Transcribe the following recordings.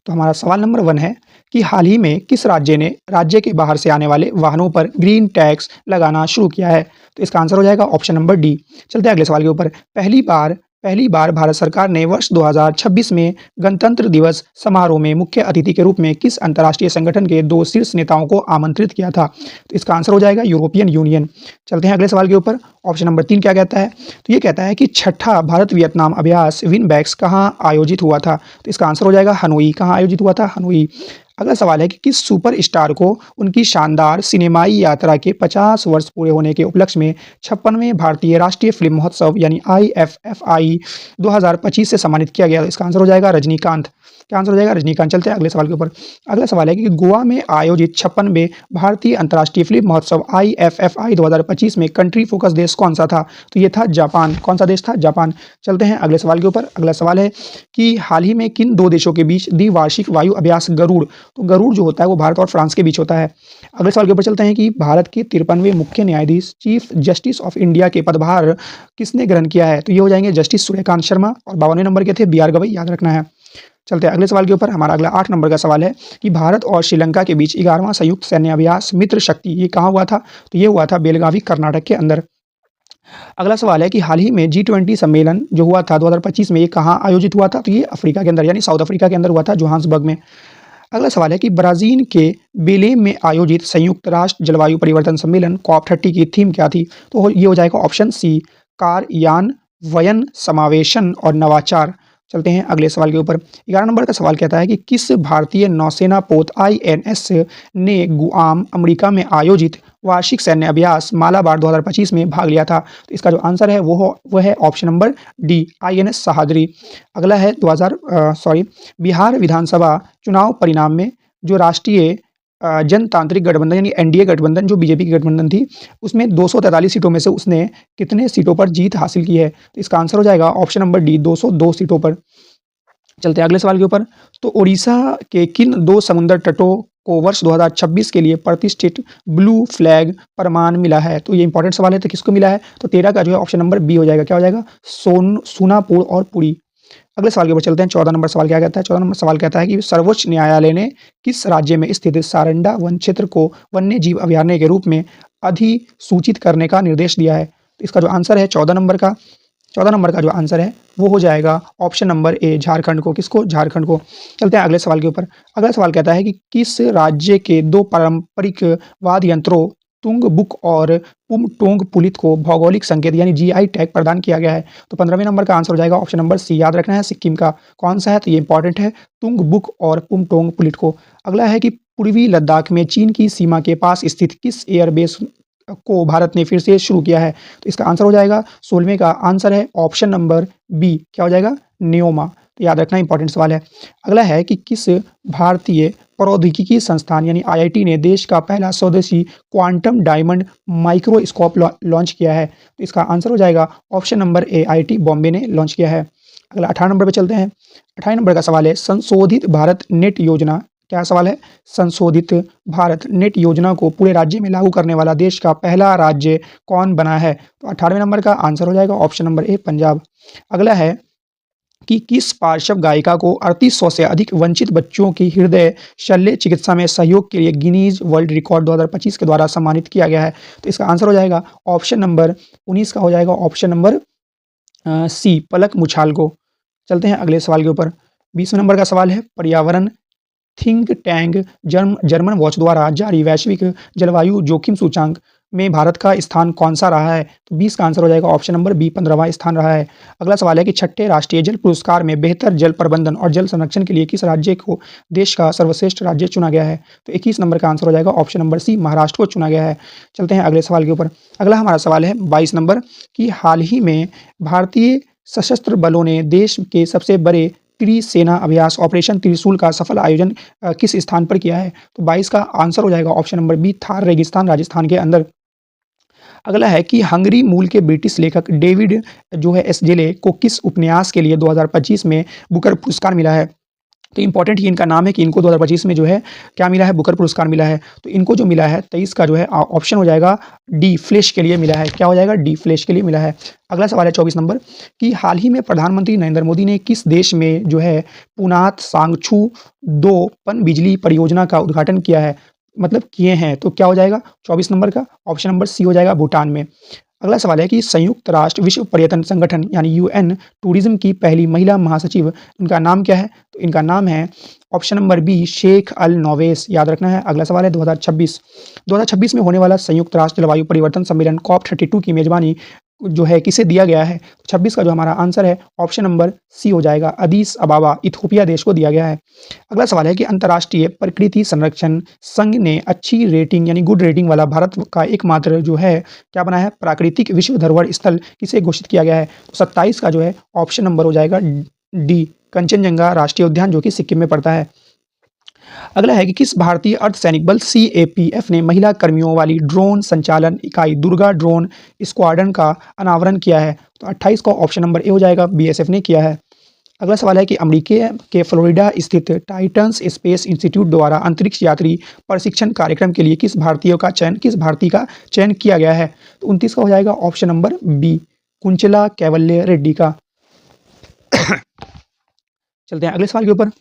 तो हमारा सवाल नंबर 1 है कि हाल ही में किस राज्य ने राज्य के बाहर से आने वाले वाहनों पर ग्रीन टैक्स लगाना शुरू किया है? तो इसका आंसर हो जाएगा ऑप्शन नंबर डी। चलते हैं अगले सवाल के ऊपर। पहली बार भारत सरकार ने वर्ष 2026 में गणतंत्र दिवस समारोह में मुख्य अतिथि के रूप में किस अंतर्राष्ट्रीय संगठन के 2 शीर्ष नेताओं को आमंत्रित किया था? तो इसका आंसर हो जाएगा यूरोपियन यूनियन। चलते हैं अगले सवाल के ऊपर। ऑप्शन नंबर 3 क्या कहता है? तो ये कहता है कि छठा भारत वियतनाम अभ्यास विनबैक्स कहाँ आयोजित हुआ था? तो इसका आंसर हो जाएगा हनोई। कहाँ आयोजित हुआ था? हनोई। अगला सवाल है कि किस सुपर स्टार को उनकी शानदार सिनेमाई यात्रा के 50 वर्ष पूरे होने के उपलक्ष्य में 56वें भारतीय राष्ट्रीय फिल्म महोत्सव यानी IFFI 2025 से सम्मानित किया गया? तो इसका आंसर हो जाएगा रजनीकांत। क्या आंसर हो जाएगा? रजनीकांत। चलते हैं अगले सवाल के ऊपर। अगला सवाल है कि गोवा में आयोजित 56वें भारतीय अंतर्राष्ट्रीय फिल्म महोत्सव IFFI 2025 में कंट्री फोकस देश कौन सा था? तो ये था जापान। कौन सा देश था? जापान। चलते हैं अगले सवाल के ऊपर। अगला सवाल है कि हाल ही में किन 2 देशों के बीच द्विवार्षिक वायु अभ्यास गरुड़, तो गरुड़ जो होता है वो भारत और फ्रांस के बीच होता है। अगले सवाल के ऊपर चलते हैं कि भारत के 53वें मुख्य न्यायाधीश चीफ जस्टिस ऑफ इंडिया के पदभार किसने ग्रहण किया है? तो ये हो जाएंगे जस्टिस सूर्यकांत शर्मा और 52वें नंबर के थे BR गवई, याद रखना है। चलते हैं अगले सवाल के ऊपर। हमारा अगला 8 नंबर का सवाल है कि भारत और श्रीलंका के बीच 11वां संयुक्त सैन्य अभ्यास मित्र शक्ति ये कहाँ हुआ था? तो ये हुआ था बेलगावी, कर्नाटक के अंदर। अगला सवाल है कि हाल ही में G20 सम्मेलन जो हुआ था 2025 में ये कहाँ आयोजित हुआ था? तो ये अफ्रीका के अंदर यानी साउथ अफ्रीका के अंदर हुआ था, जोहान्सबर्ग में। अगला सवाल है कि ब्राज़ील के बेलेम में आयोजित संयुक्त राष्ट्र जलवायु परिवर्तन सम्मेलन COP30 की थीम क्या थी? तो ये हो जाएगा ऑप्शन सी, कार्यान्वयन, समावेशन और नवाचार। चलते हैं अगले सवाल के ऊपर। 11 नंबर का सवाल कहता है कि किस भारतीय नौसेना पोत INS ने गुआम, अमेरिका में आयोजित वार्षिक सैन्य अभ्यास मालाबार 2025 में भाग लिया था? तो इसका जो आंसर है वो है ऑप्शन नंबर डी, INS सहादरी। अगला है बिहार विधानसभा चुनाव परिणाम में जो राष्ट्रीय जनतांत्रिक गठबंधन यानी NDA गठबंधन जो बीजेपी की गठबंधन थी, उसमें 243 सीटों में से उसने कितने सीटों पर जीत हासिल की है? तो इसका आंसर हो जाएगा ऑप्शन नंबर डी, 202 सीटों पर। चलते हैं अगले सवाल के ऊपर। तो उड़ीसा के किन 2 समुद्र तटों को वर्ष 2026 के लिए प्रतिष्ठित ब्लू फ्लैग प्रमाण मिला है? तो ये इंपॉर्टेंट सवाल है, तो किसको मिला है? तो 13 का जो है ऑप्शन नंबर बी हो जाएगा। क्या हो जाएगा? सोनापुर और पुरी। अगले सवाल के ऊपर चलते हैं। 14 नंबर सवाल क्या कहता है? 14 नंबर सवाल कहता है कि सर्वोच्च न्यायालय ने किस राज्य में स्थित सारंडा वन क्षेत्र को वन्य जीव अभयारण्य के रूप में अधिसूचित करने का निर्देश दिया है? तो इसका जो आंसर है 14 नंबर का जो आंसर है वो हो जाएगा ऑप्शन नंबर ए, झारखंड को। किसको? झारखंड को। चलते हैं अगले सवाल के ऊपर। अगला सवाल कहता है कि किस राज्य के 2 पारंपरिक वाद्य यंत्रों तुंगबुक और पुमटोंग पुलित को भौगोलिक संकेत यानी GI टैग प्रदान किया गया है? तो 15वें नंबर का आंसर हो जाएगा ऑप्शन नंबर सी, याद रखना है सिक्किम का। कौन सा है? तो ये इंपॉर्टेंट है, तुंगबुक और पुमटोंग पुलित को। अगला है कि पूर्वी लद्दाख में चीन की सीमा के पास स्थित किस एयरबेस को भारत ने फिर से शुरू किया है? तो इसका आंसर हो जाएगा 16वें का आंसर है ऑप्शन नंबर बी। क्या हो जाएगा? न्योमा। तो याद रखना इंपॉर्टेंट सवाल है। अगला है कि किस भारतीय प्रौद्योगिकी संस्थान यानी IIT ने देश का पहला स्वदेशी क्वांटम डायमंड माइक्रोस्कोप लॉन्च किया है? तो इसका आंसर हो जाएगा option number A, IIT Bombay ने लॉन्च किया है। अगला 18 नंबर पे चलते हैं। 28 नंबर का सवाल है संशोधित भारत नेट योजना। क्या सवाल है? संशोधित भारत नेट योजना को पूरे राज्य में लागू करने वाला देश का पहला राज्य कौन बना है? तो 18वें नंबर का आंसर हो जाएगा ऑप्शन नंबर ए, पंजाब। अगला है कि किस पार्श्व गायिका को 3800 से अधिक वंचित बच्चों की हृदय शल्य चिकित्सा में सहयोग के लिए गिनीज वर्ल्ड रिकॉर्ड 2025 के द्वारा सम्मानित किया गया है? तो इसका आंसर हो जाएगा ऑप्शन नंबर 19 का हो जाएगा ऑप्शन नंबर सी, पलक मुछाल को। चलते हैं अगले सवाल के ऊपर। 20वें नंबर का सवाल है पर्यावरण थिंक टैंक जर्मन वॉच द्वारा जारी वैश्विक जलवायु जोखिम सूचांक में भारत का स्थान कौन सा रहा है? तो 20 का आंसर हो जाएगा ऑप्शन नंबर बी, 15वां स्थान रहा है। अगला सवाल है कि छठे राष्ट्रीय जल पुरस्कार में बेहतर जल प्रबंधन और जल संरक्षण के लिए किस राज्य को देश का सर्वश्रेष्ठ राज्य चुना गया है? तो 21 नंबर का आंसर हो जाएगा ऑप्शन नंबर सी, महाराष्ट्र को चुना गया है। चलते हैं अगले सवाल के ऊपर। अगला हमारा सवाल है 22 नंबर कि हाल ही में भारतीय सशस्त्र बलों ने देश के सबसे बड़े त्रिसेना अभ्यास ऑपरेशन त्रिशूल का सफल आयोजन किस स्थान पर किया है? तो 22 का आंसर हो जाएगा ऑप्शन नंबर बी, थार रेगिस्तान, राजस्थान के अंदर। अगला है कि हंगरी मूल के ब्रिटिश लेखक डेविड जो है एस जेले को किस उपन्यास के लिए 2025 में बुकर पुरस्कार मिला है? तो इंपॉर्टेंट ही इनका नाम है कि इनको 2025 में जो है क्या मिला है, बुकर पुरस्कार मिला है। तो इनको जो मिला है 23 का जो है ऑप्शन हो जाएगा डी, फ्लेश के लिए मिला है। क्या हो जाएगा, डी, फ्लेश के लिए मिला है। अगला सवाल है 24 नंबर कि हाल ही में प्रधानमंत्री नरेंद्र मोदी ने किस देश में जो है पुनात सांगछू 2 पन बिजली परियोजना का उद्घाटन किया है, मतलब किए हैं। तो क्या हो जाएगा 24 नंबर का ऑप्शन नंबर सी हो जाएगा, भूटान में। अगला सवाल है कि संयुक्त राष्ट्र विश्व पर्यटन संगठन यानी यूएन टूरिज्म की पहली महिला महासचिव, उनका नाम क्या है? तो इनका नाम है ऑप्शन नंबर बी, शेख अल नोवेस, याद रखना है। अगला सवाल है 2026 में होने वाला संयुक्त राष्ट्र जलवायु परिवर्तन सम्मेलन COP32 की मेजबानी जो है किसे दिया गया है? तो 26 का जो हमारा आंसर है ऑप्शन नंबर सी हो जाएगा, अदीस अबाबा, इथियोपिया देश को दिया गया है। अगला सवाल है कि अंतर्राष्ट्रीय प्रकृति संरक्षण संघ ने अच्छी रेटिंग यानी गुड रेटिंग वाला भारत का एकमात्र जो है क्या बना है, प्राकृतिक विश्व धरोहर स्थल किसे घोषित किया गया है? तो 27 का जो है ऑप्शन नंबर हो जाएगा डी, कंचनजंगा राष्ट्रीय उद्यान जो कि सिक्किम में पड़ता है। अगला है कि किस भारतीय अर्धसैनिक बल CAPF ने महिला कर्मियों वाली ड्रोन संचालन इकाई दुर्गा ड्रोन स्क्वाड्रन का अनावरण किया है? तो 28 का ऑप्शन नंबर ए हो जाएगा, BSF ने किया है। अगला सवाल है कि अमेरिका के फ्लोरिडा स्थित टाइटन्स स्पेस इंस्टीट्यूट द्वारा अंतरिक्ष यात्री प्रशिक्षण कार्यक्रम के लिए किस भारतीय का चयन किया गया है? तो 29 का हो जाएगा ऑप्शन नंबर बी, कुंचला कैवल्य रेड्डी का। चलते हैं अगले सवाल के ऊपर।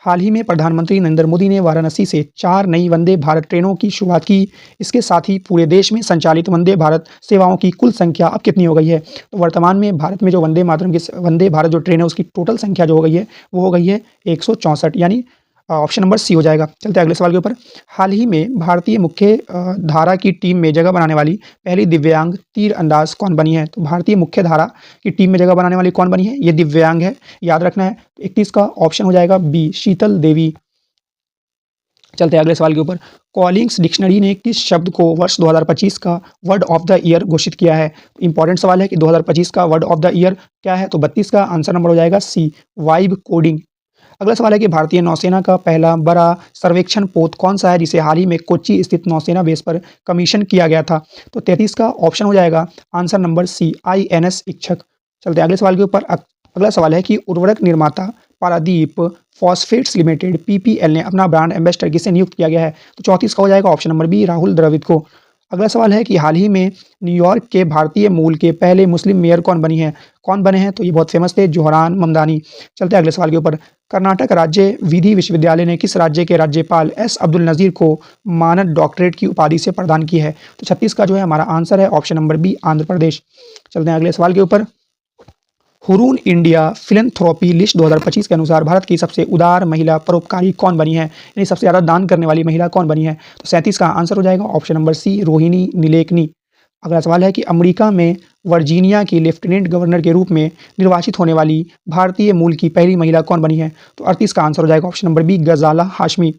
हाल ही में प्रधानमंत्री नरेंद्र मोदी ने वाराणसी से 4 नई वंदे भारत ट्रेनों की शुरुआत की। इसके साथ ही पूरे देश में संचालित वंदे भारत सेवाओं की कुल संख्या अब कितनी हो गई है? तो वर्तमान में भारत में जो वंदे भारत जो ट्रेन है उसकी टोटल संख्या जो हो गई है वो हो गई है 164, यानी ऑप्शन नंबर सी हो जाएगा। चलते हैं अगले सवाल के ऊपर। हाल ही में भारतीय मुख्य धारा की टीम में जगह बनाने वाली पहली दिव्यांग तीर अंदाज कौन बनी है? तो भारतीय मुख्य धारा की टीम में जगह बनाने वाली कौन बनी है? ये दिव्यांग है, याद रखना है। 31 का ऑप्शन हो जाएगा बी, शीतल देवी। चलते हैं अगले सवाल के ऊपर। कॉलिंग्स डिक्शनरी ने किस शब्द को वर्ष 2025 का वर्ड ऑफ द ईयर घोषित किया है? इंपॉर्टेंट सवाल है कि 2025 का वर्ड ऑफ द ईयर क्या है? तो 32 का आंसर नंबर हो जाएगा सी, वाइब कोडिंग। अगला सवाल है कि भारतीय नौसेना का पहला बड़ा सर्वेक्षण पोत कौन सा है जिसे हाल ही में कोच्चि स्थित नौसेना बेस पर कमीशन किया गया था? तो 33 का ऑप्शन हो जाएगा आंसर नंबर सी, INS इच्छक। चलते हैं अगले सवाल के ऊपर। अगला सवाल है कि उर्वरक निर्माता पारादीप फॉस्फेट्स लिमिटेड PPL ने अपना ब्रांड एम्बेसडर किसे नियुक्त किया गया है? तो 34 का हो जाएगा option number B, Rahul Dravid को। अगला सवाल है कि हाल ही में न्यूयॉर्क के भारतीय मूल के पहले मुस्लिम मेयर कौन बने हैं? तो ये बहुत फेमस थे, जोहरान ममदानी। चलते हैं अगले सवाल के ऊपर। कर्नाटक राज्य विधि विश्वविद्यालय ने किस राज्य के राज्यपाल S अब्दुल नज़ीर को मानद डॉक्टरेट की उपाधि से प्रदान की है? तो 36 का जो है हमारा आंसर है option number B, Andhra Pradesh. चलते हैं अगले सवाल के ऊपर। हुरून इंडिया फिलैंथ्रोपी लिस्ट 2025 के अनुसार भारत की सबसे उदार महिला परोपकारी कौन बनी है, यानी सबसे ज़्यादा दान करने वाली महिला कौन बनी है? तो 37 का आंसर हो जाएगा option number C, Rohini Nilekani. अगला सवाल है कि अमेरिका में वर्जीनिया की लेफ्टिनेंट गवर्नर के रूप में निर्वाचित होने वाली भारतीय मूल की पहली महिला कौन बनी है? तो 38 का आंसर हो जाएगा ऑप्शन नंबर बी, गजाला हाशमी।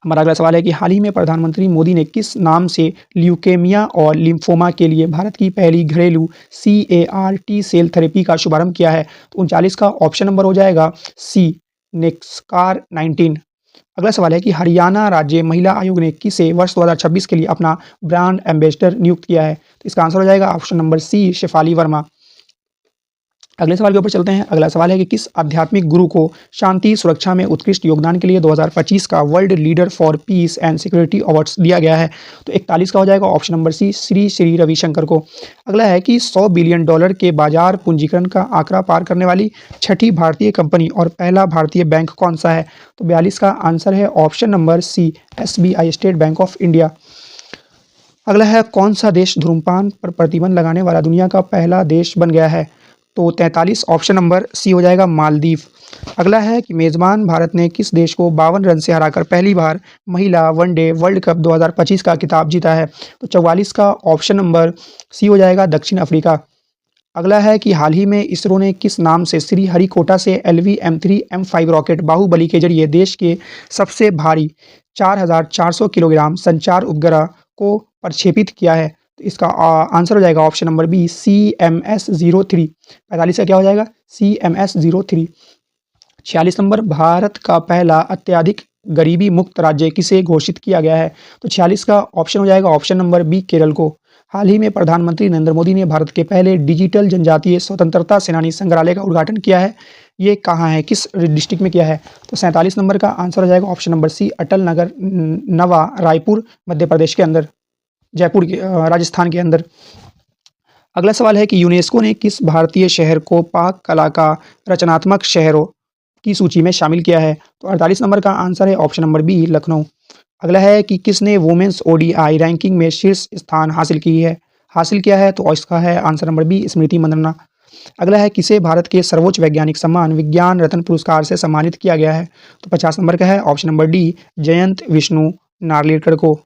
हमारा अगला सवाल है कि हाल ही में प्रधानमंत्री मोदी ने किस नाम से ल्यूकेमिया और लिम्फोमा के लिए भारत की पहली घरेलू CAR-T सेल थेरेपी का शुभारंभ किया है? तो 39 का ऑप्शन नंबर हो जाएगा सी, नेक्सकार 19। अगला सवाल है कि हरियाणा राज्य महिला आयोग ने किसे वर्ष 2026 के लिए अपना ब्रांड एम्बेसडर नियुक्त किया है? तो इसका आंसर हो जाएगा option number C, Shefali Verma. अगले सवाल के ऊपर चलते हैं। अगला सवाल है कि किस आध्यात्मिक गुरु को शांति सुरक्षा में उत्कृष्ट योगदान के लिए 2025 का world leader for peace and security awards दिया गया है? तो 41 का हो जाएगा option number C, Shri Ravishankar को। अगला है कि $100 बिलियन के बाजार पूंजीकरण का आंकड़ा पार करने वाली छठी भारतीय कंपनी और पहला भारतीय बैंक कौन सा है? तो 42 का आंसर है option number C, SBI, state bank of India. अगला है कौन सा देश धूम्रपान पर प्रतिबंध लगाने वाला दुनिया का पहला देश बन गया है? तो 43 ऑप्शन नंबर सी हो जाएगा, मालदीव। अगला है कि मेज़बान भारत ने किस देश को 52 रन से हराकर पहली बार महिला वनडे वर्ल्ड कप 2025 का खिताब जीता है? तो 44 का ऑप्शन नंबर सी हो जाएगा, दक्षिण अफ्रीका। अगला है कि हाल ही में इसरो ने किस नाम से श्रीहरिकोटा से LV-M3 M5 रॉकेट बाहुबली के जरिए देश के सबसे भारी 4400 किलोग्राम संचार उपग्रह को प्रक्षेपित किया है? तो इसका आंसर हो जाएगा ऑप्शन नंबर बी, CMS-03। 45 का क्या हो जाएगा, CMS-03। 46 नंबर, भारत का पहला अत्यधिक गरीबी मुक्त राज्य किसे घोषित किया गया है? तो 46 का ऑप्शन हो जाएगा ऑप्शन नंबर बी, केरल को। हाल ही में प्रधानमंत्री नरेंद्र मोदी ने भारत के पहले डिजिटल जनजातीय स्वतंत्रता सेनानी संग्रहालय का उद्घाटन किया है। ये कहाँ है, किस डिस्ट्रिक्ट में किया है? तो 47 नंबर का आंसर हो जाएगा ऑप्शन नंबर सी, अटल नगर, नवा रायपुर, मध्य प्रदेश के अंदर, जयपुर के राजस्थान के अंदर। अगला सवाल है कि यूनेस्को ने किस भारतीय शहर को पाक कला का रचनात्मक शहरों की सूची में शामिल किया है? तो 48 नंबर का आंसर है ऑप्शन नंबर बी, लखनऊ। अगला है कि किसने वुमेन्स ओडीआई रैंकिंग में शीर्ष स्थान हासिल किया है? तो इसका है आंसर नंबर बी, स्मृति मंदाना। अगला है किसे भारत के सर्वोच्च वैज्ञानिक सम्मान विज्ञान रत्न पुरस्कार से सम्मानित किया गया है? तो 50 नंबर का है option number D, Jayant Vishnu Narlikar को।